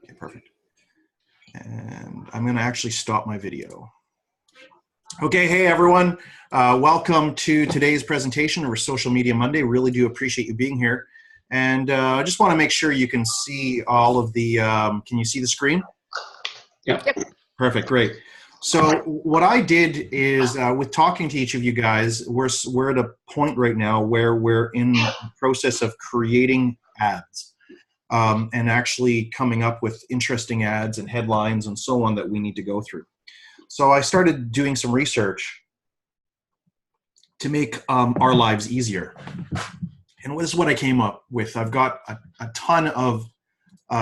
Okay, perfect. And I'm going to actually stop my video. Okay, hey everyone. Welcome to today's presentation over Social Media Monday. Really do appreciate you being here. And I just want to make sure you can see all of the, can you see the screen? Yep. Perfect, great. So what I did is, with talking to each of you guys, we're at a point right now where we're in the process of creating ads. And actually coming up with interesting ads and headlines and so on that we need to go through. So I started doing some research to make our lives easier. And this is what I came up with. I've got a ton of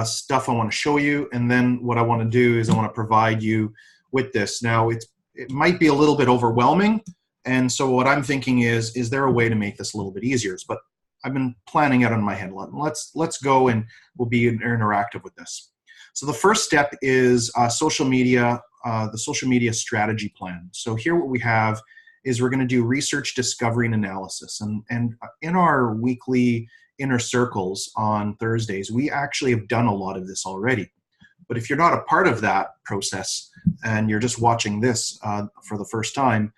stuff I want to show you, and then what I want to do is I want to provide you with this. Now, it might be a little bit overwhelming, and so what I'm thinking is there a way to make this a little bit easier? But I've been planning it on my head. Let's go and we'll be interactive with this. So the first step is social media, the social media strategy plan. So here what we have is we're going to do research, discovery, and analysis. And in our weekly inner circles on Thursdays, we actually have done a lot of this already. But if you're not a part of that process and you're just watching this for the first time,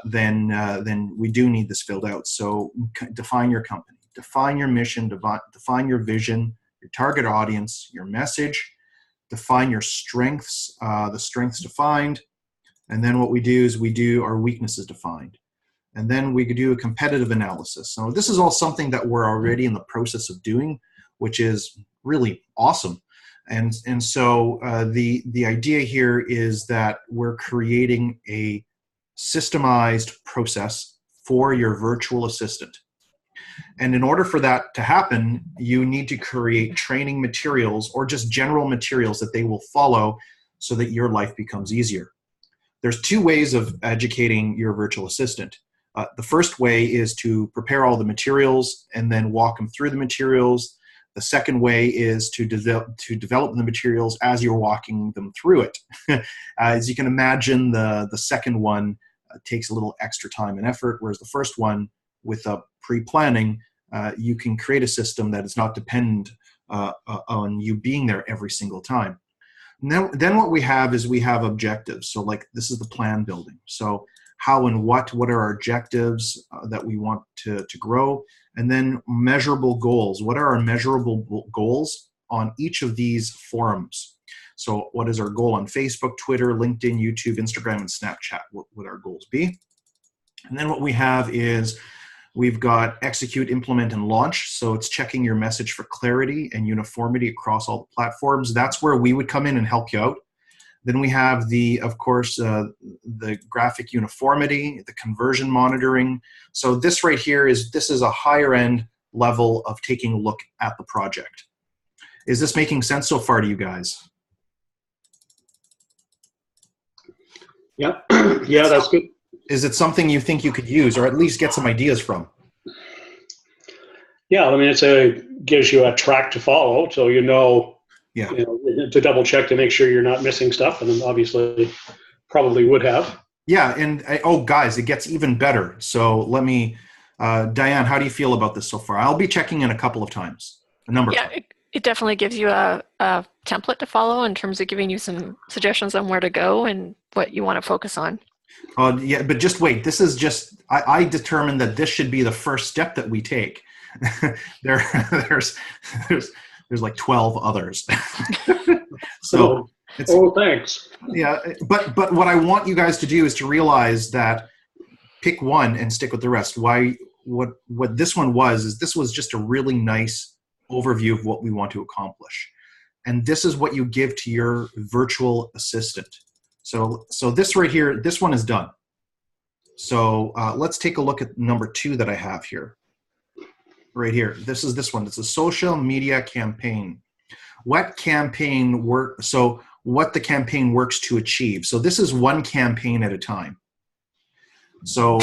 then we do need this filled out. So define your company. Define your mission, define your vision, your target audience, your message, define your strengths, the strengths defined, and then what we do is we do our weaknesses defined. And then we could do a competitive analysis. So this is all something that we're already in the process of doing, which is really awesome. And so the idea here is that we're creating a systemized process for your virtual assistant. And in order for that to happen, you need to create training materials or just general materials that they will follow so that your life becomes easier. There's two ways of educating your virtual assistant. The first way is to prepare all the materials and then walk them through the materials. The second way is to develop the materials as you're walking them through it. As you can imagine, the second one takes a little extra time and effort, whereas the first one, with a pre-planning, you can create a system that is not dependent on you being there every single time. And then what we have is we have objectives. So like this is the plan building. So how and what are our objectives that we want to grow? And then measurable goals. What are our measurable goals on each of these forums? So what is our goal on Facebook, Twitter, LinkedIn, YouTube, Instagram, and Snapchat? What would our goals be? And then what we have is we've got execute, implement, and launch. So it's checking your message for clarity and uniformity across all the platforms. That's where we would come in and help you out. Then we have of course, the graphic uniformity, the conversion monitoring. So this right here this is a higher end level of taking a look at the project. Is this making sense so far to you guys? Yeah, yeah, that's good. Is it something you think you could use or at least get some ideas from? Yeah, I mean, gives you a track to follow, so you know, to double check to make sure you're not missing stuff, and then obviously probably would have. Yeah, and oh, guys, it gets even better. So let me, Diane, how do you feel about this so far? I'll be checking in a couple of times, a number of times. It definitely gives you a template to follow in terms of giving you some suggestions on where to go and what you want to focus on. Yeah, but just wait. This is just, I determined that this should be the first step that we take. There's like 12 others. So thanks. Yeah, but what I want you guys to do is to realize that pick one and stick with the rest. What this one was this was just a really nice overview of what we want to accomplish. And this is what you give to your virtual assistant. So this right here, this one is done. So let's take a look at number 2 that I have here. Right here, this one. It's a social media campaign. What campaign what the campaign works to achieve. So this is one campaign at a time. So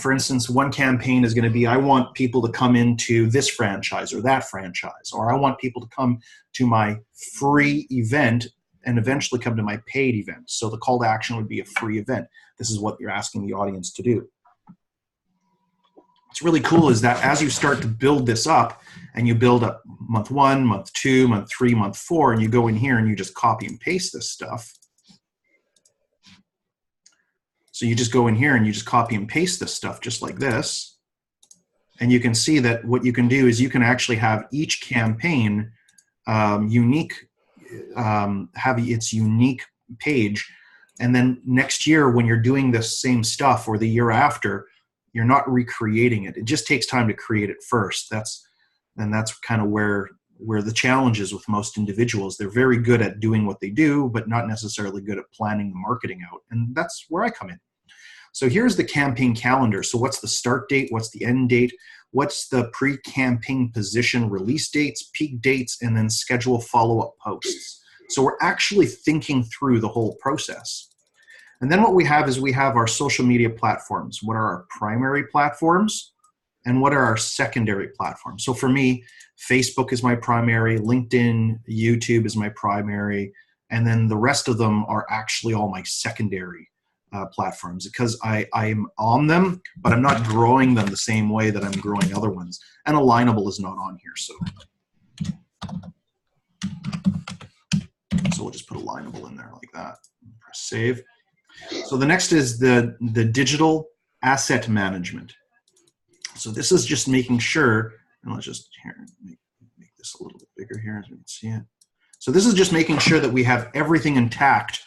for instance, one campaign is going to be, I want people to come into this franchise or that franchise, or I want people to come to my free event and eventually come to my paid event. So the call to action would be a free event. This is what you're asking the audience to do. what's really cool is that as you start to build this up, and you build up month 1, month 2, month 3, month 4, and you go in here and you just copy and paste this stuff. So you just go in here and you just copy and paste this stuff just like this. And you can see that what you can do is you can actually have each campaign unique, have its unique page. And then next year when you're doing the same stuff, or the year after, you're not recreating it. It just takes time to create it first. That's kind of where the challenge is with most individuals. They're very good at doing what they do, but not necessarily good at planning the marketing out. And that's where I come in. So here's the campaign calendar. So what's the start date? What's the end date? What's the pre-campaign position, release dates, peak dates, and then schedule follow-up posts. So we're actually thinking through the whole process. And then what we have is we have our social media platforms. What are our primary platforms? And what are our secondary platforms? So for me, Facebook is my primary, LinkedIn, YouTube is my primary, and then the rest of them are actually all my secondary platforms, because I'm on them, but I'm not growing them the same way that I'm growing other ones. And Alignable is not on here, so we'll just put Alignable in there like that. Press save. So the next is the digital asset management. So this is just making sure, and let's just here make this a little bit bigger here as we can see it. So this is just making sure that we have everything intact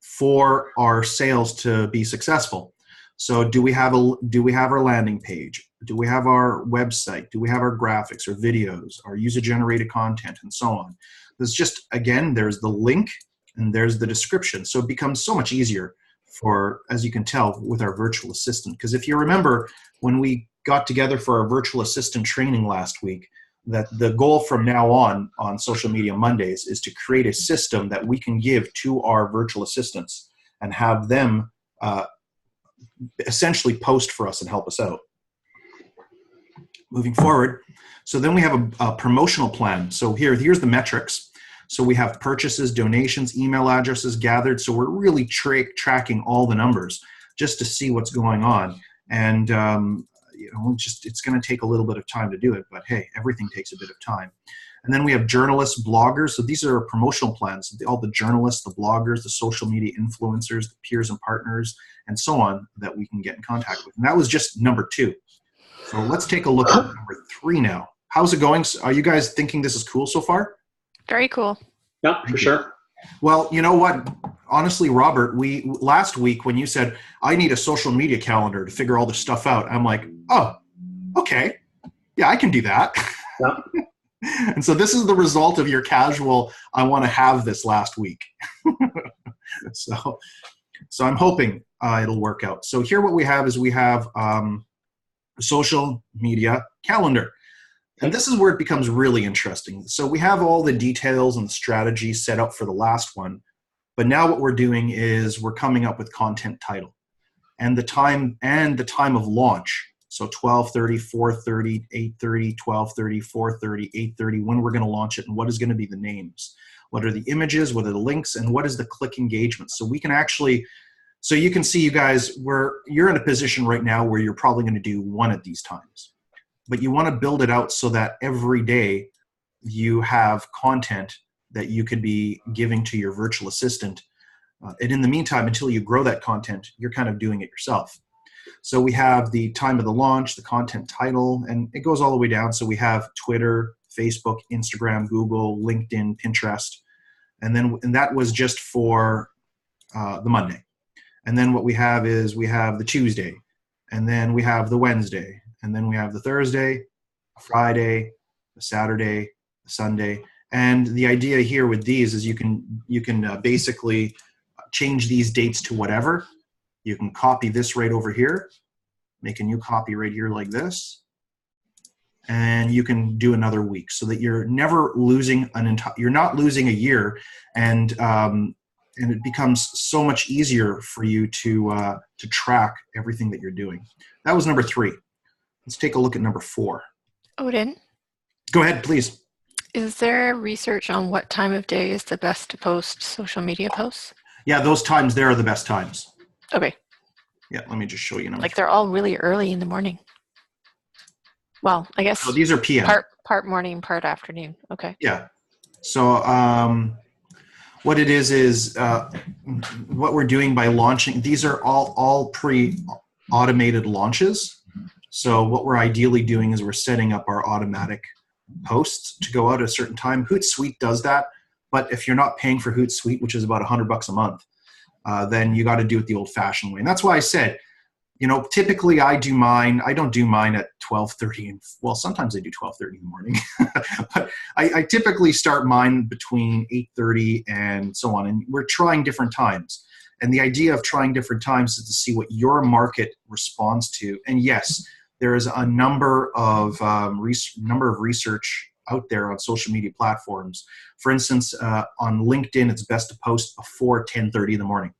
for our sales to be successful. So do we have our landing page? Do we have our website? Do we have our graphics or videos, our user-generated content, and so on? There's just, again, there's the link and there's the description. So it becomes so much easier for, as you can tell, with our virtual assistant. Because if you remember, when we got together for our virtual assistant training last week, that the goal from now on Social Media Mondays is to create a system that we can give to our virtual assistants and have them essentially post for us and help us out. Moving forward, so then we have a promotional plan. So here's the metrics. So we have purchases, donations, email addresses gathered. So we're really tracking all the numbers just to see what's going on. And it's going to take a little bit of time to do it, but hey, everything takes a bit of time. And then we have journalists, bloggers. So these are promotional plans. All the journalists, the bloggers, the social media influencers, the peers and partners, and so on that we can get in contact with. And that was just number 2. So let's take a look at number 3 now. How's it going? Are you guys thinking this is cool so far? Very cool. Yeah, for sure. Well, you know what? Honestly, Robert, last week when you said, I need a social media calendar to figure all this stuff out, I'm like, oh, okay. Yeah, I can do that. Yeah. And so this is the result of your casual, I want to have this last week. So I'm hoping it'll work out. So here what we have is we have social media calendar. And this is where it becomes really interesting. So we have all the details and strategies set up for the last one. But now what we're doing is we're coming up with content title and the time of launch. So 12:30, 4:30, 8:30, 12:30, 4:30, 8:30, when we're going to launch it and what is going to be the names. What are the images, what are the links, and what is the click engagement? So we can actually, so you can see, you guys, you're in a position right now where you're probably going to do one at these times. But you want to build it out so that every day you have content that you could be giving to your virtual assistant. And in the meantime, until you grow that content, you're kind of doing it yourself. So we have the time of the launch, the content title, and it goes all the way down. So we have Twitter, Facebook, Instagram, Google, LinkedIn, Pinterest. And that was just for the Monday. And then what we have is we have the Tuesday, and then we have the Wednesday, and then we have the Thursday, Friday, the Saturday, the Sunday. And the idea here with these is you can basically change these dates to whatever. You can copy this right over here, make a new copy right here like this, and you can do another week so that you're never losing you're not losing a year, and it becomes so much easier for you to track everything that you're doing. That was number 3. Let's take a look at number 4. Odin? Go ahead, please. Is there research on what time of day is the best to post social media posts? Yeah, those times there are the best times. Okay. Yeah, let me just show you number Like they're all really early in the morning. Well, I guess So these are PM. part morning, part afternoon. Okay. Yeah. So what it is what we're doing by launching, these are all pre-automated launches. So what we're ideally doing is we're setting up our automatic posts to go out at a certain time. Hootsuite does that, but if you're not paying for Hootsuite, which is about $100 a month, then you got to do it the old-fashioned way. And that's why I said, typically I don't do mine at 12:30, and well, sometimes I do 12:30 in the morning, but I typically start mine between 8:30 and so on. And we're trying different times. And the idea of trying different times is to see what your market responds to. And yes, there is a number of research out there on social media platforms. For instance, on LinkedIn, it's best to post before 10:30 in the morning.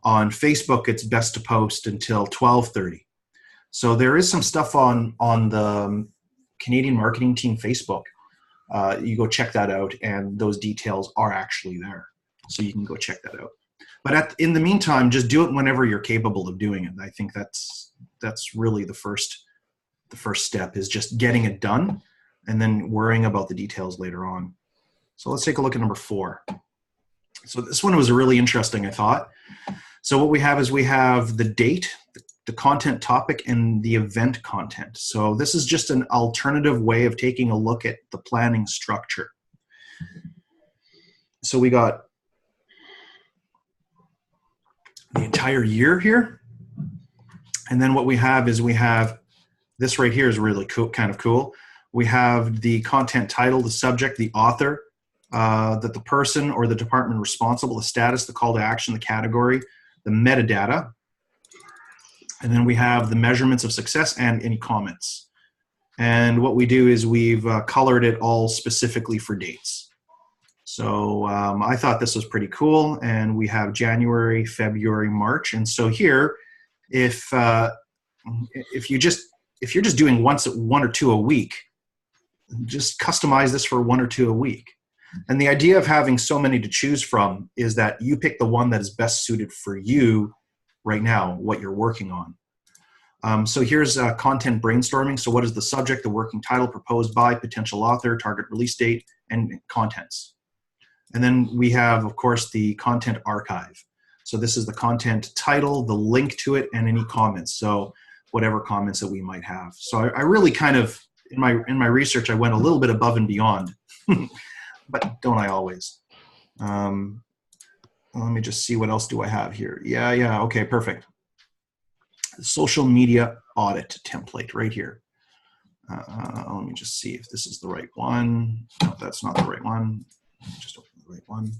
On Facebook, it's best to post until 12:30. So there is some stuff on the Canadian Marketing Team Facebook. You go check that out, and those details are actually there. So you can go check that out. But in the meantime, just do it whenever you're capable of doing it. I think that's really the first step, is just getting it done and then worrying about the details later on. So let's take a look at number 4. So this one was really interesting, I thought. So what we have is we have the date, the content topic, and the event content. So this is just an alternative way of taking a look at the planning structure. So we got the entire year here. And then what we have is this right here is really cool, kind of cool. We have the content title, the subject, the author, that the person or the department responsible, the status, the call to action, the category, the metadata. And then we have the measurements of success and any comments. And what we do is we've colored it all specifically for dates. So I thought this was pretty cool. And we have January, February, March. And so here, if you're just doing one or two a week, just customize this for 1 or 2 a week. And the idea of having so many to choose from is that you pick the one that is best suited for you right now, what you're working on. So here's content brainstorming. So what is the subject, the working title, proposed by, potential author, target release date, and contents. And then we have, of course, the content archive. So this is the content title, the link to it, and any comments. So whatever comments that we might have. So I really kind of, in my research, I went a little bit above and beyond. But don't I always? Let me just see, what else do I have here? Yeah, okay, perfect. The social media audit template right here. Let me just see if this is the right one. No, that's not the right one. Just open the right one.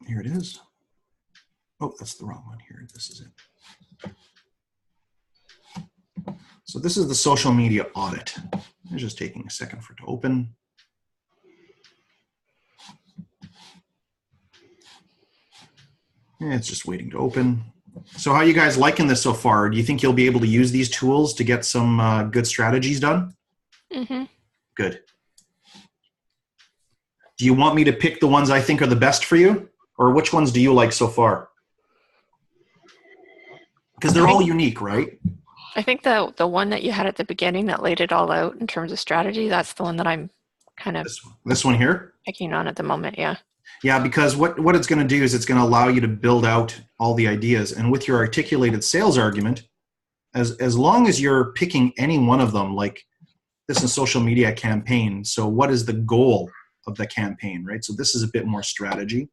Here it is. Oh, that's the wrong one here. This is it. So this is the social media audit. It's just taking a second for it to open. Yeah, it's just waiting to open. So how are you guys liking this so far? Do you think you'll be able to use these tools to get some good strategies done? Mm-hmm. Good. Do you want me to pick the ones I think are the best for you? Or which ones do you like so far? Because they're all unique, right? I think the one that you had at the beginning that laid it all out in terms of strategy, that's the one that I'm kind of... This one here? Picking on at the moment, yeah. Yeah, because what it's going to do is it's going to allow you to build out all the ideas. And with your articulated sales argument, as long as you're picking any one of them, like this is a social media campaign, so what is the goal of the campaign, right? So this is a bit more strategy.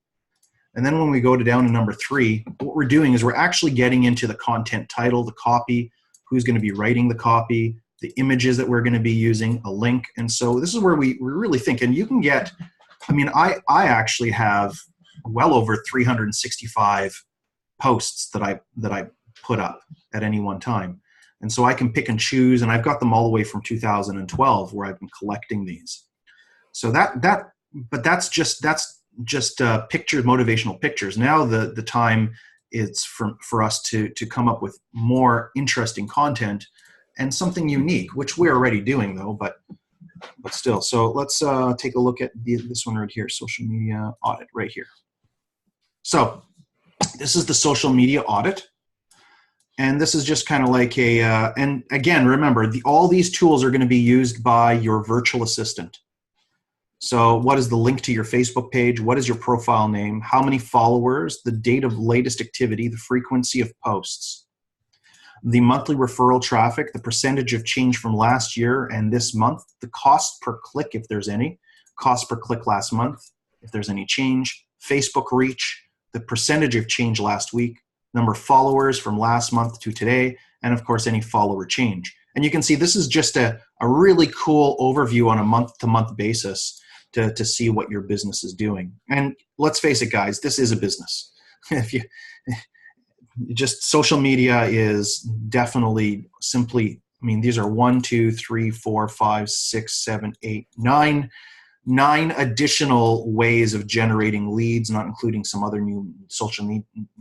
And then when we go down to number 3, what we're doing is we're actually getting into the content title, the copy, who's going to be writing the copy, the images that we're going to be using, a link. And so this is where we really think, and you can get, I mean, I actually have well over 365 posts that I put up at any one time. And so I can pick and choose, and I've got them all the way from 2012 where I've been collecting these. So but that's just pictures, motivational pictures. Now the time is for us to come up with more interesting content and something unique, which we're already doing though, but but still. So let's take a look at this one right here, social media audit right here. So this is the social media audit. And this is just kind of like a, and again, remember, all these tools are going to be used by your virtual assistant. So what is the link to your Facebook page? What is your profile name? How many followers? The date of latest activity, the frequency of posts, the monthly referral traffic, the percentage of change from last year and this month, the cost per click, if there's any, cost per click last month, if there's any change, Facebook reach, the percentage of change last week, number of followers from last month to today, and of course, any follower change. And you can see this is just a really cool overview on a month-to-month basis to see what your business is doing. And let's face it, guys, this is a business. If you just social media is definitely simply, I mean, these are 1, 2, 3, 4, 5, 6, 7, 8, 9 additional ways of generating leads, not including some other new social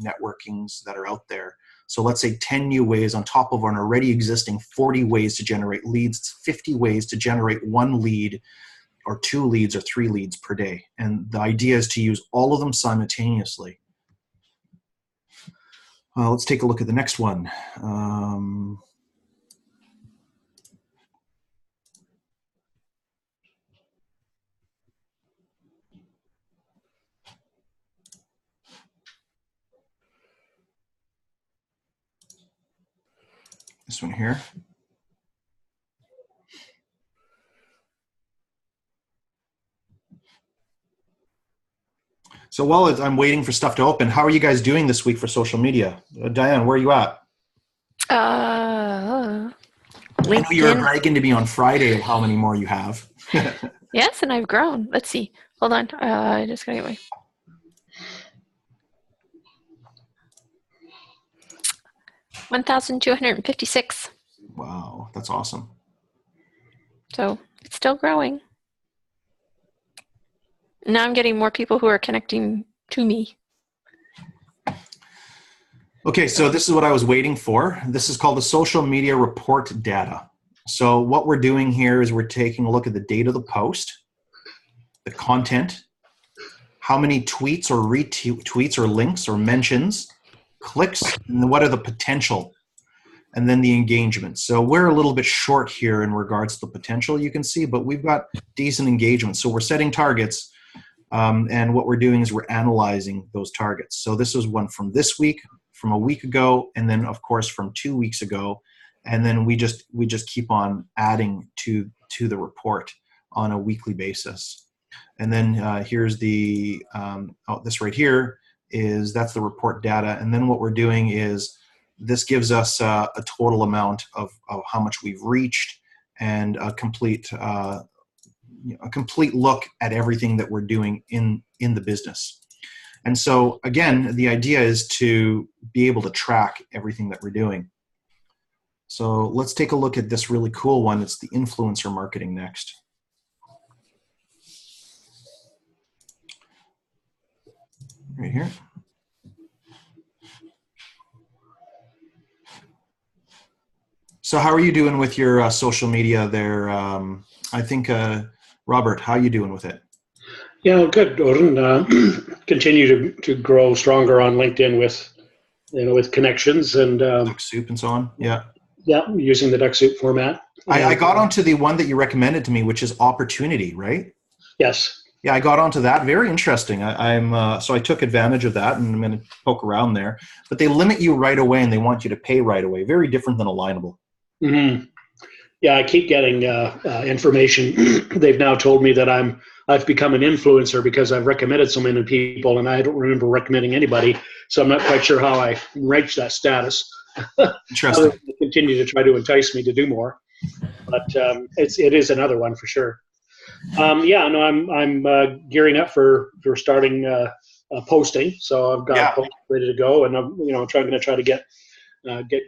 networkings that are out there. So let's say 10 new ways on top of an already existing 40 ways to generate leads. It's 50 ways to generate 1 lead or 2 leads or 3 leads per day. And the idea is to use all of them simultaneously. Let's take a look at the next one. This one here. So while I'm waiting for stuff to open, how are you guys doing this week for social media? Diane, where are you at? LinkedIn. I know you were bragging to me on Friday of how many more you have. Yes, and I've grown. Let's see. Hold on. I just gotta get my 1,256. Wow, that's awesome. So it's still growing. Now I'm getting more people who are connecting to me. Okay, so this is what I was waiting for. This is called the social media report data. So what we're doing here is we're taking a look at the date of the post, the content, how many tweets or retweets or links or mentions, clicks, and what are the potential, and then the engagement. So we're a little bit short here in regards to the potential, you can see, but we've got decent engagement. So we're setting targets, and what we're doing is we're analyzing those targets. So this is one from this week, from a week ago, and then of course from 2 weeks ago, and then we just keep on adding to the report on a weekly basis. And then here's the this right here that's the report data, and then what we're doing is this gives us a total amount of how much we've reached and a complete look at everything that we're doing in the business. And so again, the idea is to be able to track everything that we're doing. So let's take a look at this really cool one. It's the influencer marketing next. Right here. So how are you doing with your social media there? I think, Robert, how are you doing with it? Yeah, good, Odin. Continue to grow stronger on LinkedIn with connections and Duck Soup and so on. Yeah. Yeah, using the Duck Soup format. I got onto the one that you recommended to me, which is Opportunity, right? Yes. Yeah, I got onto that. Very interesting. So I took advantage of that, and I'm going to poke around there. But they limit you right away, and they want you to pay right away. Very different than Alignable. Mm-hmm. Yeah, I keep getting information. They've now told me that I've become an influencer because I've recommended so many people, and I don't remember recommending anybody. So I'm not quite sure how I reached that status. Interesting. They continue to try to entice me to do more, but it is another one for sure. Yeah, no, I'm gearing up for starting posting. So I've got a post ready to go, and I'm going to try to get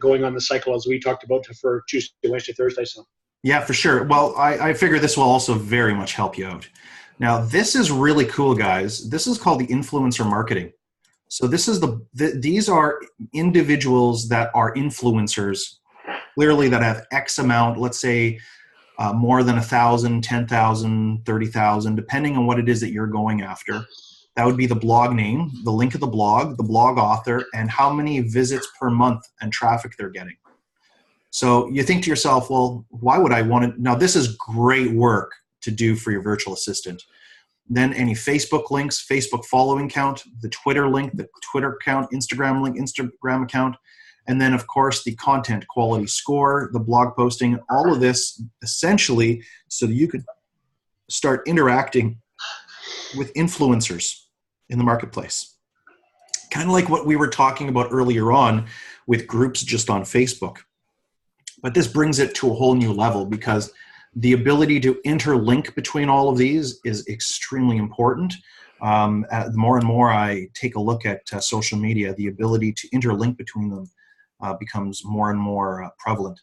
going on the cycle as we talked about for Tuesday, Wednesday, Thursday. So yeah, for sure. Well, I figure this will also very much help you out. Now, this is really cool, guys. This is called the influencer marketing. So this is these are individuals that are influencers, clearly that have X amount, let's say more than 1,000, 10,000, 30,000, depending on what it is that you're going after. That would be the blog name, the link of the blog author, and how many visits per month and traffic they're getting. So you think to yourself, well, why would I want to? Now, this is great work to do for your virtual assistant. Then any Facebook links, Facebook following count, the Twitter link, the Twitter account, Instagram link, Instagram account, and then, of course, the content quality score, the blog posting, all of this essentially so that you could start interacting with influencers in the marketplace. Kind of like what we were talking about earlier on with groups just on Facebook. But this brings it to a whole new level because the ability to interlink between all of these is extremely important. The more and more I take a look at social media, the ability to interlink between them becomes more and more prevalent.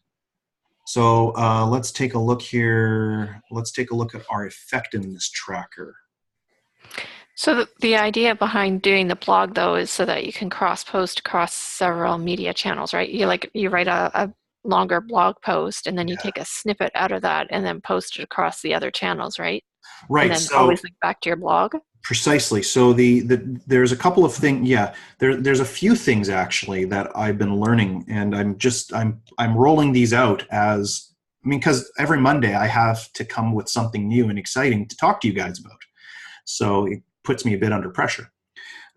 So let's take a look here. Let's take a look at our effectiveness tracker. So the idea behind doing the blog, though, is so that you can cross-post across several media channels, right? You write a longer blog post, and then you take a snippet out of that and then post it across the other channels, right? Right. And then so always link back to your blog. Precisely. So there's a couple of things. Yeah, there's a few things actually that I've been learning, and I'm rolling these out because every Monday I have to come with something new and exciting to talk to you guys about. So it puts me a bit under pressure.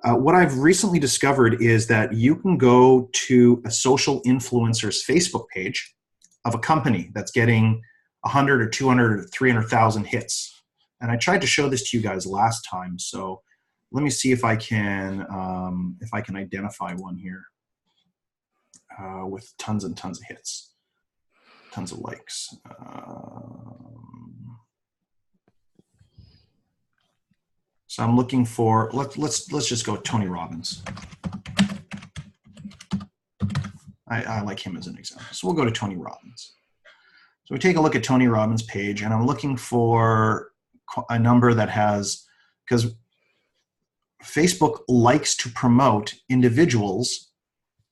What I've recently discovered is that you can go to a social influencer's Facebook page of a company that's getting 100 or 200 or 300,000 hits. And I tried to show this to you guys last time. So let me see if I can identify one here with tons and tons of hits, tons of likes. So I'm looking for, let's just go Tony Robbins. I like him as an example. So we'll go to Tony Robbins. So we take a look at Tony Robbins' page, and I'm looking for a number that has, because Facebook likes to promote individuals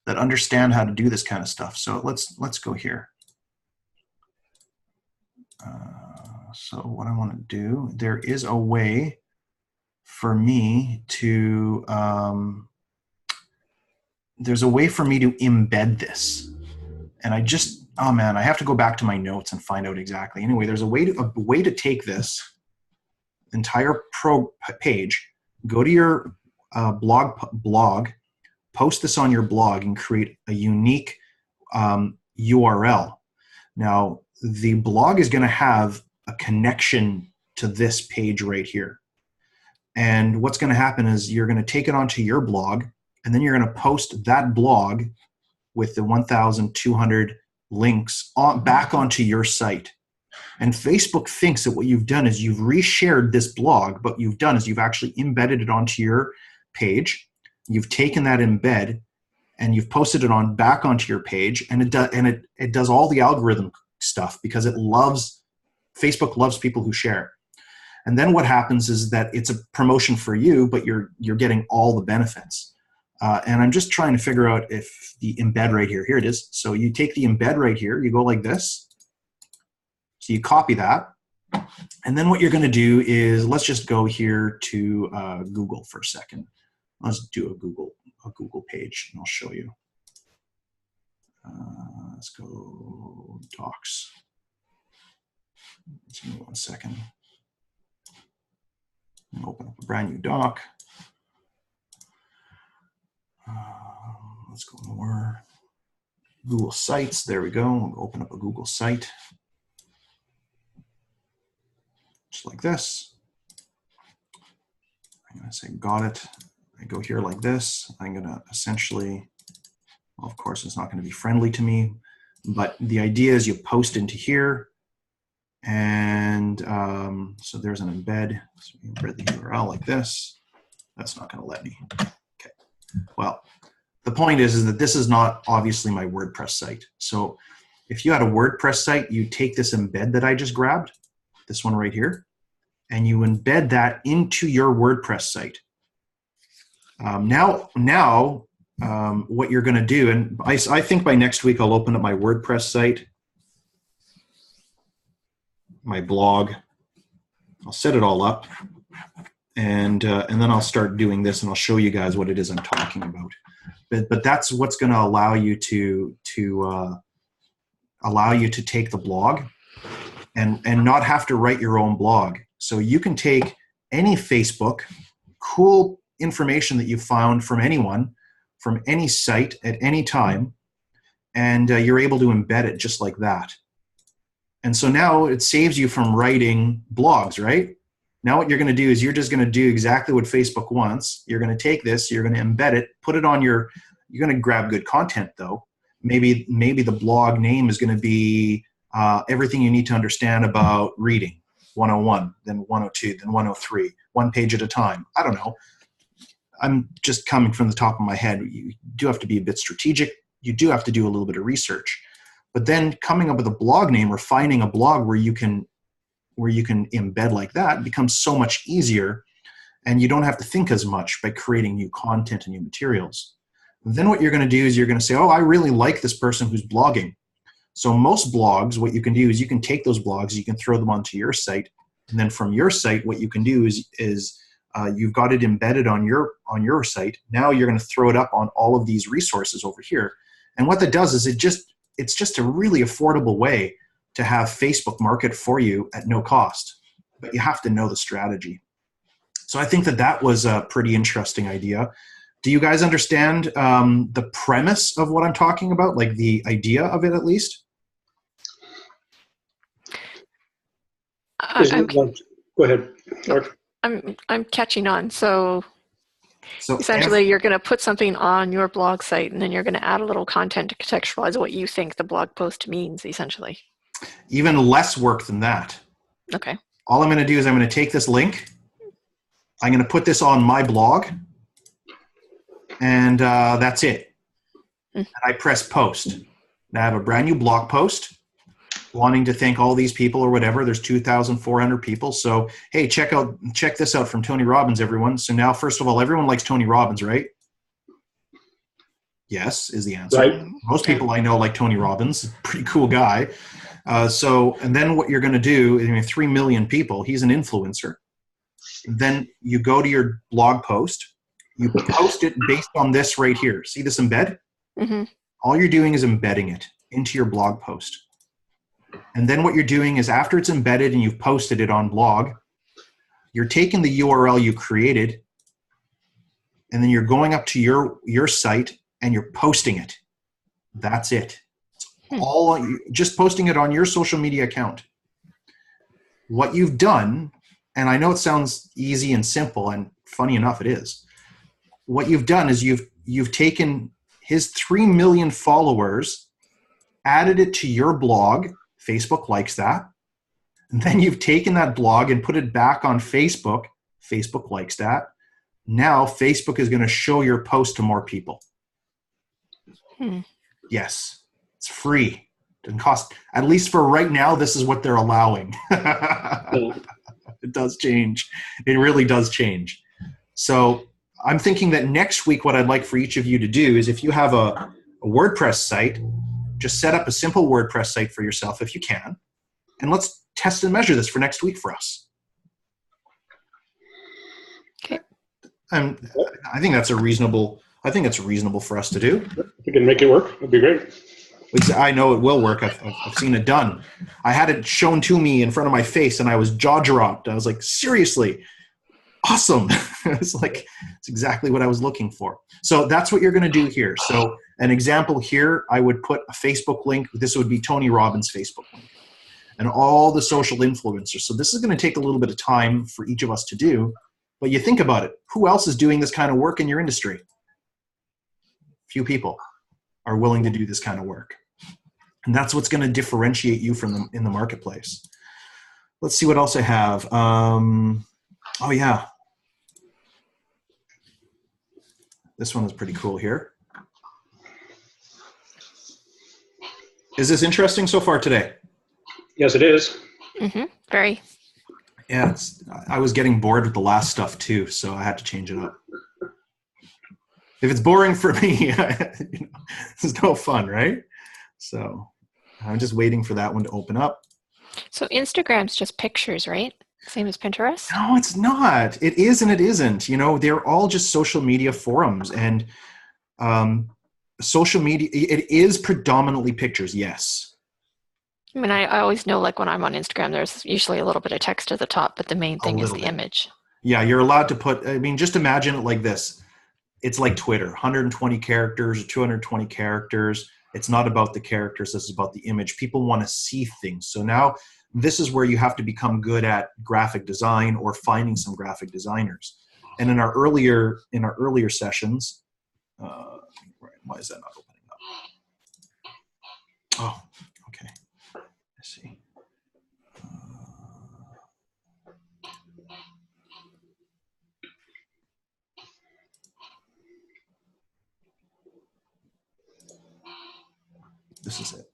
that understand how to do this kind of stuff. So let's go here. So what I want to do, there is a way for me to, there's a way for me to embed this. And oh man, I have to go back to my notes and find out exactly. Anyway, there's a way to take this entire page, go to your blog, post this on your blog and create a unique URL. Now, the blog is going to have a connection to this page right here. And what's going to happen is you're going to take it onto your blog, and then you're going to post that blog with the 1,200 links back onto your site. And Facebook thinks that what you've done is you've reshared this blog, but you've done is you've actually embedded it onto your page. You've taken that embed and you've posted it back onto your page, and it does all the algorithm stuff because Facebook loves people who share. And then what happens is that it's a promotion for you, but you're getting all the benefits. And I'm just trying to figure out if the embed right here it is. So you take the embed right here, you go like this. So you copy that. And then what you're going to do is, let's just go here to Google for a second. Let's do a Google page, and I'll show you. Let's go Docs. Just give me 1 second. Open up a brand new doc. Let's go more. Google Sites. There we go. We'll open up a Google site. Just like this. I'm going to say got it. I go here like this. I'm going to essentially, well, of course, it's not going to be friendly to me, but the idea is you post into here. And so there's an embed. So you embed the URL like this. That's not going to let me. Okay. Well, the point is that this is not obviously my WordPress site. So if you had a WordPress site, you take this embed that I just grabbed, this one right here, and you embed that into your WordPress site. Now, what you're going to do, and I think by next week I'll open up my WordPress site. my blog. I'll set it all up, and then I'll start doing this, and I'll show you guys what it is I'm talking about. But that's what's going to allow you to take the blog and not have to write your own blog. So you can take any Facebook, cool information that you found from anyone, from any site at any time, and you're able to embed it just like that. And so now it saves you from writing blogs, right? Now what you're going to do is you're just going to do exactly what Facebook wants. You're going to take this, you're going to embed it, put it on you're going to grab good content though. Maybe the blog name is going to be everything you need to understand about reading, 101, then 102, then 103, one page at a time. I don't know. I'm just coming from the top of my head. You do have to be a bit strategic. You do have to do a little bit of research. But then coming up with a blog name or finding a blog where you can embed like that becomes so much easier, and you don't have to think as much by creating new content and new materials. Then what you're going to do is you're going to say, oh, I really like this person who's blogging. So most blogs, what you can do is you can take those blogs, you can throw them onto your site, and then from your site, what you can do is you've got it embedded on your site. Now you're going to throw it up on all of these resources over here. And what that does is it's just a really affordable way to have Facebook market for you at no cost, but you have to know the strategy. So I think that was a pretty interesting idea. Do you guys understand the premise of what I'm talking about, like the idea of it at least? Go ahead, Mark. I'm catching on. So essentially, you're going to put something on your blog site, and then you're going to add a little content to contextualize what you think the blog post means, essentially. Even less work than that. Okay. All I'm going to do is I'm going to take this link. I'm going to put this on my blog. And that's it. And I press post. And I have a brand new blog post wanting to thank all these people or whatever. There's 2,400 people. So, hey, check this out from Tony Robbins, everyone. So now, first of all, everyone likes Tony Robbins, right? Yes, is the answer. Right. Most people I know like Tony Robbins. Pretty cool guy. And then what you're going to do, 3 million people, he's an influencer. Then you go to your blog post. You post it based on this right here. See this embed? Mm-hmm. All you're doing is embedding it into your blog post. And then what you're doing is after it's embedded and you've posted it on blog, you're taking the URL you created, and then you're going up to your site and you're posting it. That's it. It's all just posting it on your social media account. What you've done, and I know it sounds easy and simple, and funny enough it is. What you've done is you've taken his 3 million followers, added it to your blog. Facebook likes that. And then you've taken that blog and put it back on Facebook. Facebook likes that. Now Facebook is going to show your post to more people. Yes, it's free. Doesn't cost, at least for right now, this is what they're allowing. It does change. It really does change. So I'm thinking that next week, what I'd like for each of you to do is if you have a WordPress site, just set up a simple WordPress site for yourself if you can. And let's test and measure this for next week for us. Okay. I think that's reasonable for us to do. If we can make it work, it'd be great. I know it will work. I've seen it done. I had it shown to me in front of my face and I was jaw dropped. I was like, seriously, awesome. It's like, it's exactly what I was looking for. So that's what you're going to do here. So an example here, I would put a Facebook link. This would be Tony Robbins' Facebook link and all the social influencers. So this is going to take a little bit of time for each of us to do, but you think about it. Who else is doing this kind of work in your industry? Few people are willing to do this kind of work. And that's what's going to differentiate you from them in the marketplace. Let's see what else I have. Oh yeah. This one is pretty cool here. Is this interesting so far today? Yes, it is. Mm-hmm. Very. Yeah, I was getting bored with the last stuff too, so I had to change it up. If it's boring for me, it's no fun, right? So I'm just waiting for that one to open up. So Instagram's just pictures, right? Same as Pinterest? No, it's not. It is and it isn't. They're all just social media forums, and social media, it is predominantly pictures, yes. I mean, I always know, like when I'm on Instagram, there's usually a little bit of text at the top, but the main A thing is little the bit. image. Yeah, you're allowed to put, just imagine it like this. It's like Twitter, 120 characters or 220 characters. It's not about the characters, this is about the image. People want to see things. So now this is where you have to become good at graphic design or finding some graphic designers. And in our earlier sessions, why is that not opening up? Oh, okay. Let's see. This is it.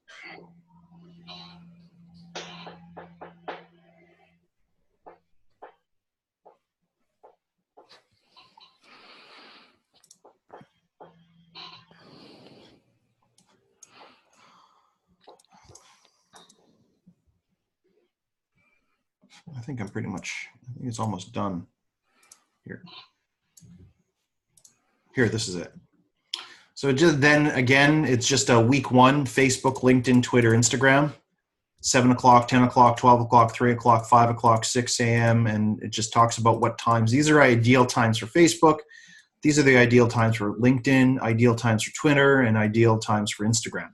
I think it's almost done. Here, this is it. So it's just a week 1, Facebook, LinkedIn, Twitter, Instagram, 7 o'clock, 10 o'clock, 12 o'clock, 3 o'clock, 5 o'clock, 6 a.m. And it just talks about what times. These are ideal times for Facebook. These are the ideal times for LinkedIn, ideal times for Twitter, and ideal times for Instagram.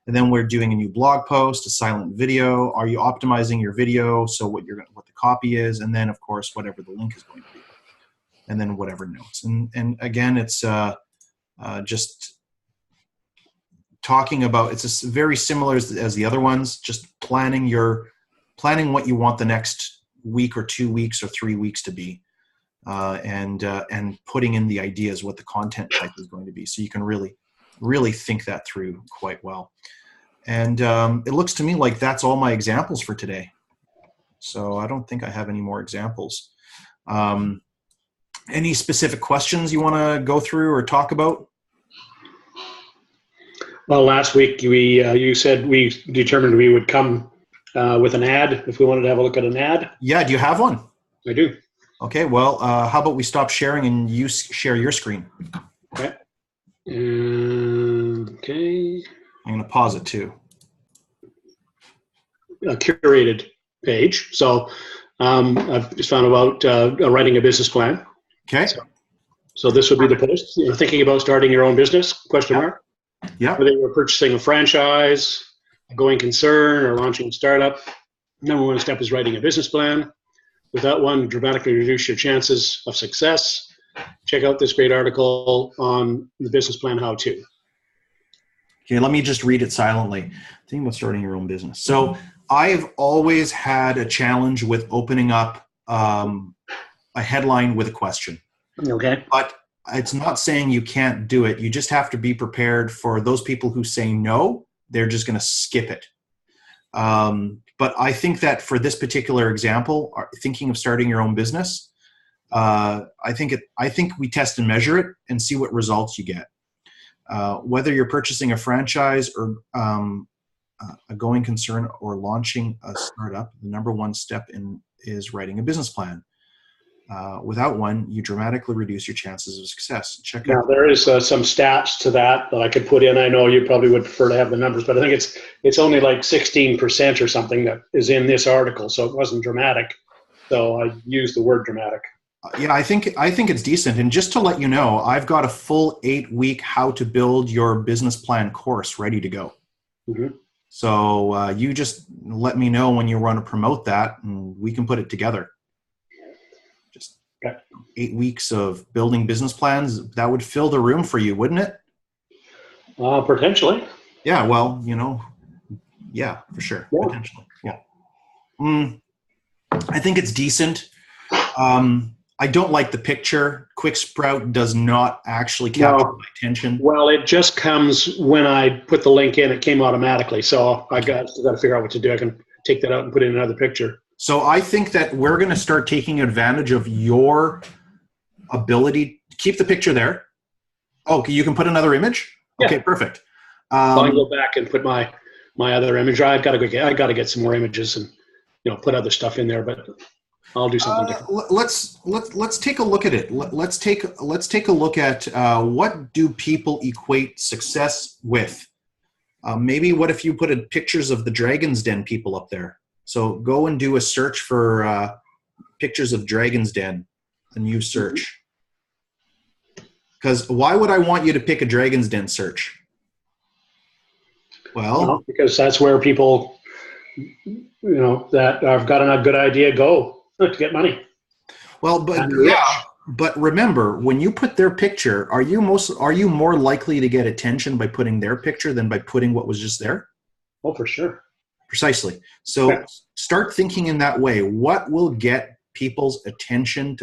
And then we're doing a new blog post, a silent video. Are you optimizing your video? So what the copy is, and then of course whatever the link is going to be, and then whatever notes. And again, it's just talking about. It's very similar as the other ones. Just planning what you want the next week or 2 weeks or 3 weeks to be, and putting in the ideas what the content type is going to be, so you can really think that through quite well. And it looks to me like that's all my examples for today. So I don't think I have any more examples. Any specific questions you want to go through or talk about? Well, last week you said we determined we would come with an ad if we wanted to have a look at an ad. Yeah, do you have one? I do. Okay, well, how about we stop sharing and you share your screen? Okay. Okay. I'm going to pause it too. A curated page. So I've just found about writing a business plan. Okay. So this would be the post. Thinking about starting your own business? Question mark. Yeah. Whether you're purchasing a franchise, a going concern, or launching a startup, number one step is writing a business plan. Without one, dramatically reduce your chances of success. Check out this great article on the business plan how-to. Okay, let me just read it silently. Thinking about starting your own business. So I've always had a challenge with opening up a headline with a question. Okay. But it's not saying you can't do it. You just have to be prepared for those people who say no. They're just going to skip it. But I think that for this particular example, thinking of starting your own business, I think we test and measure it and see what results you get. Whether you're purchasing a franchise or a going concern or launching a startup, the number one step is writing a business plan. Without one, you dramatically reduce your chances of success. Check out. Now, there is some stats to that I could put in. I know you probably would prefer to have the numbers, but I think it's only like 16% or something that is in this article, so it wasn't dramatic. So I used the word dramatic. Yeah, I think it's decent. And just to let you know, I've got a full 8-week how to build your business plan course ready to go. Mm-hmm. So you just let me know when you want to promote that, and we can put it together. Just 8 weeks of building business plans, that would fill the room for you, wouldn't it? Potentially. Yeah, well, yeah, for sure. Yeah. Potentially. Yeah. I think it's decent. I don't like the picture. QuickSprout does not actually capture my attention. Well, it just comes when I put the link in, it came automatically. So I got to figure out what to do. I can take that out and put in another picture. So I think that we're going to start taking advantage of your ability. Keep the picture there. Oh, you can put another image? Yeah. Okay, perfect. So I can go back and put my my other image. I got to get some more images and put other stuff in there, but I'll do something different. Let's take a look at it. Let's take a look at what do people equate success with. Maybe what if you put pictures of the Dragon's Den people up there? So go and do a search for pictures of Dragon's Den, a new search. Because why would I want you to pick a Dragon's Den search? Well, because that's where people, that have got a good idea go to get money. Well, but remember, when you put their picture, are you more likely to get attention by putting their picture than by putting what was just there? Oh, for sure. Precisely. So start thinking in that way. What will get people's attention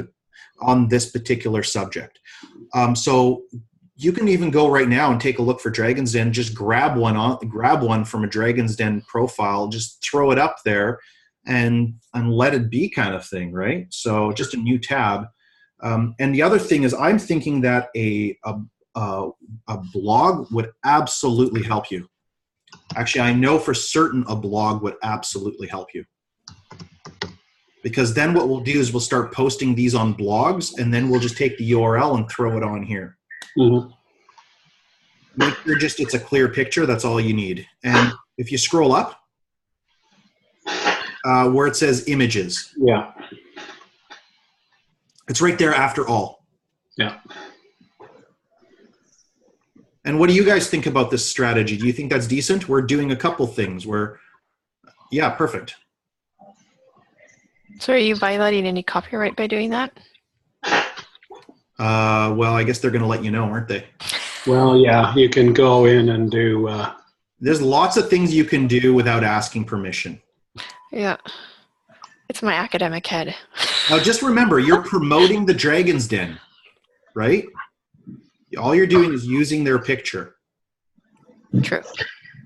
on this particular subject? So you can even go right now and take a look for Dragon's Den. Just grab one from a Dragon's Den profile. Just throw it up there, and let it be, kind of thing, right? So just a new tab. And the other thing is, I'm thinking that a blog would absolutely help you. Actually, I know for certain a blog would absolutely help you. Because then what we'll do is we'll start posting these on blogs, and then we'll just take the URL and throw it on here. Mm-hmm. Make sure it's a clear picture. That's all you need. And if you scroll up, where it says images. Yeah. It's right there after all. Yeah. And what do you guys think about this strategy? Do you think that's decent? We're doing a couple things yeah, perfect. So are you violating any copyright by doing that? Well, I guess they're going to let you know, aren't they? Well, yeah, you can go in and do... There's lots of things you can do without asking permission. Yeah. It's my academic head. Now, just remember, you're promoting the Dragon's Den, right? All you're doing is using their picture. True.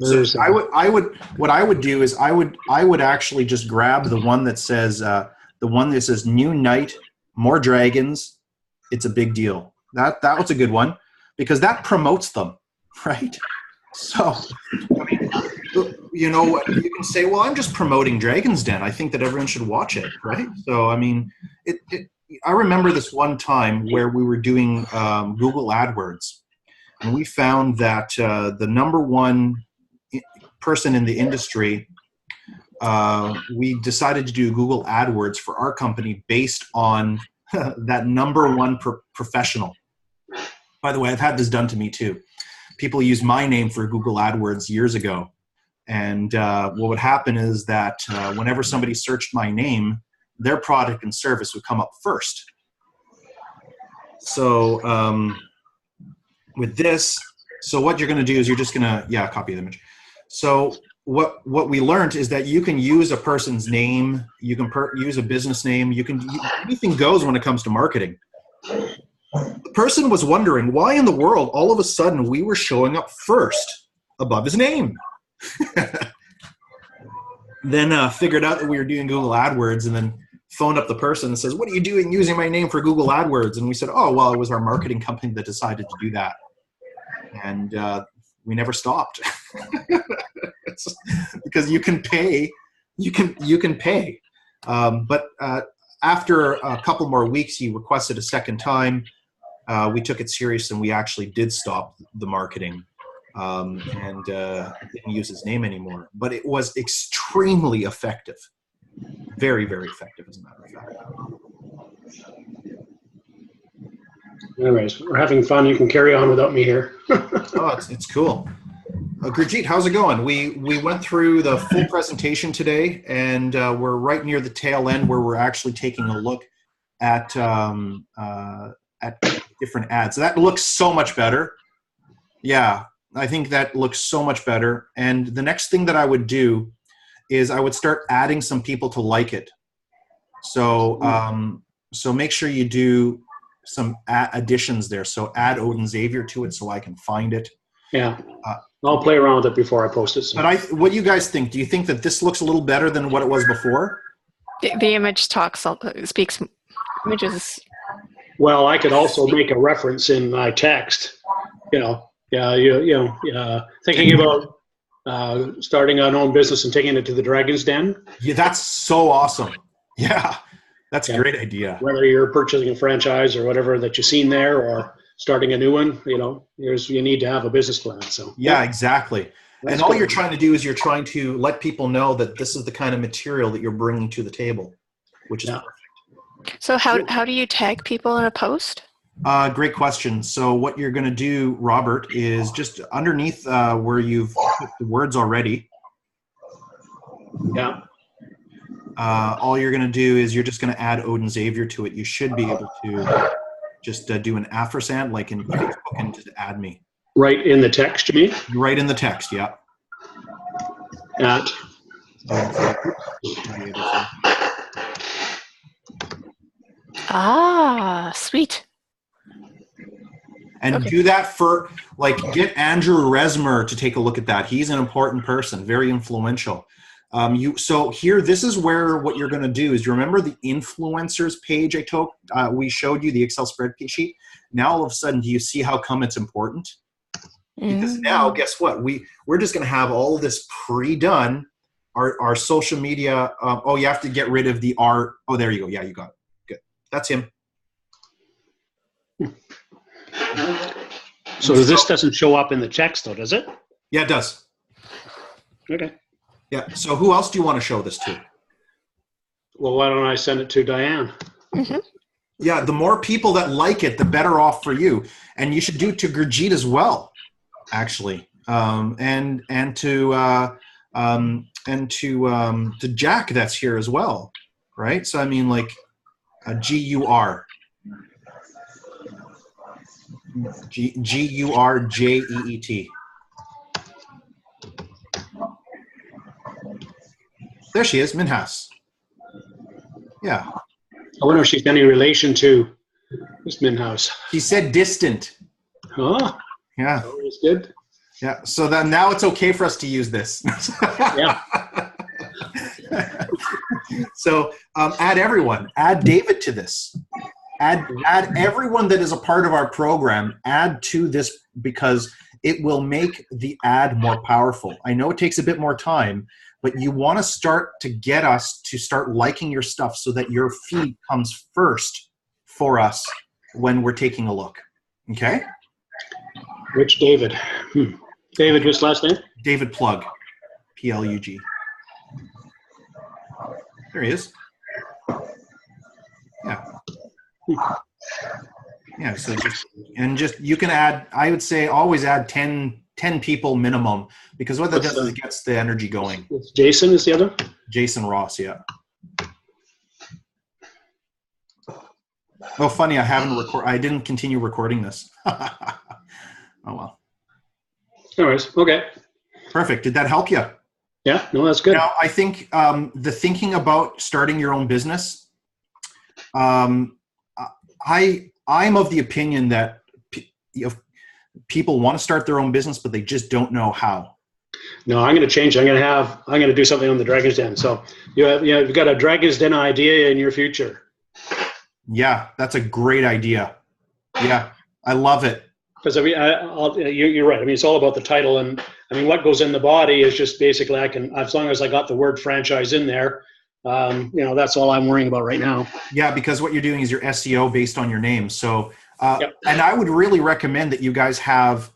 So what I would do is I would actually just grab the one that says new night, more dragons. It's a big deal. That was a good one because that promotes them, right? So, I mean, you can say, well, I'm just promoting Dragon's Den. I think that everyone should watch it, right? So, I mean, I remember this one time where we were doing Google AdWords, and we found that the number one person in the industry, we decided to do Google AdWords for our company based on that number one professional. By the way, I've had this done to me too. People used my name for Google AdWords years ago. And what would happen is that whenever somebody searched my name, their product and service would come up first. So with this, so what you're going to do is you're just going to, copy the image. So what we learned is that you can use a person's name, you can use a business name, anything goes when it comes to marketing. The person was wondering why in the world all of a sudden we were showing up first above his name. Then figured out that we were doing Google AdWords, and then phoned up the person and says, what are you doing using my name for Google AdWords? And we said, oh, well, it was our marketing company that decided to do that. And we never stopped. Because you can pay. You can pay. But after a couple more weeks, he requested a second time. We took it serious, and we actually did stop the marketing and didn't use his name anymore. But it was extremely effective. Very, very effective, as a matter of fact. Anyways, we're having fun. You can carry on without me here. Oh, it's cool. Gurjeet, how's it going? We went through the full presentation today, and we're right near the tail end where we're actually taking a look at different ads. So that looks so much better. Yeah, I think that looks so much better. And the next thing that I would do is I would start adding some people to like it. So so make sure you do some additions there. So add Odin Xavier to it so I can find it. Yeah, I'll play around with it before I post it. So. But what do you guys think? Do you think that this looks a little better than what it was before? The image speaks images. Well, I could also make a reference in my text. Thinking about starting an own business and taking it to the Dragon's Den. Yeah, that's so awesome. Yeah, that's Yeah. a great idea. Whether you're purchasing a franchise or whatever that you've seen there, or starting a new one, you need to have a business plan. So Yeah, exactly. That's And all good. you're trying to do is you're trying to let people know that this is the kind of material that you're bringing to the table, which is Yeah. perfect. So how do you tag people in a post? Great question. So what you're going to do, Robert, is just underneath where you've put the words already, Yeah. all you're going to do is you're just going to add Odin Xavier to it. You should be able to just do an ampersand like in Facebook and just add me. Right in the text, you mean? Right in the text, yeah. At Ah, sweet. And Okay. do that for, like, get Andrew Resmer to take a look at that. He's an important person, very influential. So here, this is where what you're going to do is, you remember the influencers page we showed you, the Excel spreadsheet? Now, all of a sudden, do you see how come it's important? Because now, guess what? We're just going to have all of this pre-done. Our social media, you have to get rid of the art. Oh, there you go. Yeah, you got it. Good. That's him. So this doesn't show up in the text, though, does it? Yeah, it does. Okay. Yeah. So who else do you want to show this to? Well, why don't I send it to Diane? Yeah, the more people that like it, the better off for you. And you should do it to Gurjeet as well, actually, and to Jack that's here as well, right? So I mean, like, GUR. GURJEET. There she is, Minhas. Yeah. I wonder if she's any relation to Miss Minhouse. She said distant. Oh, Yeah. always good. Yeah. So then now it's okay for us to use this. Yeah. So add everyone. Add David to this. Add everyone that is a part of our program. Add to this, because it will make the ad more powerful. I know it takes a bit more time, but you want to start to get us to start liking your stuff so that your feed comes first for us when we're taking a look. Okay? Which David? David, what's last name? David Plug. Plug. There he is. Yeah. Yeah, so just you can add, I would say always add 10 people minimum, because what that does is it gets the energy going. It's Jason is the other? Jason Ross, yeah. Oh, funny, I didn't continue recording this. Oh well. Anyways, okay. Perfect. Did that help you? Yeah, no, that's good. Now, I think the thinking about starting your own business, I'm of the opinion that people want to start their own business, but they just don't know how. No, I'm going to change. I'm going to do something on the Dragon's Den. So you've got a Dragon's Den idea in your future. Yeah, that's a great idea. Yeah, I love it. Because I mean, you're right. I mean, it's all about the title, and I mean, what goes in the body is just basically as long as I got the word franchise in there, that's all I'm worrying about right now. Yeah, because what you're doing is your SEO based on your name. So, Yep. And I would really recommend that you guys have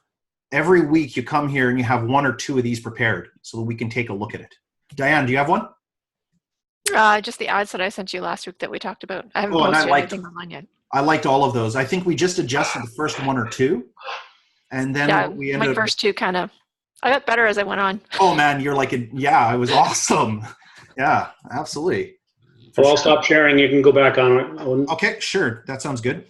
every week you come here and you have one or two of these prepared so that we can take a look at it. Diane, do you have one? Just the ads that I sent you last week that we talked about. I haven't Oh, and posted anything online yet. I liked all of those. I think we just adjusted the first one or two, and then we ended my up. first two I got better as I went on. Oh man, you're like, it was awesome. Yeah, absolutely. Well, I'll stop sharing. You can go back on it. Okay, sure. That sounds good.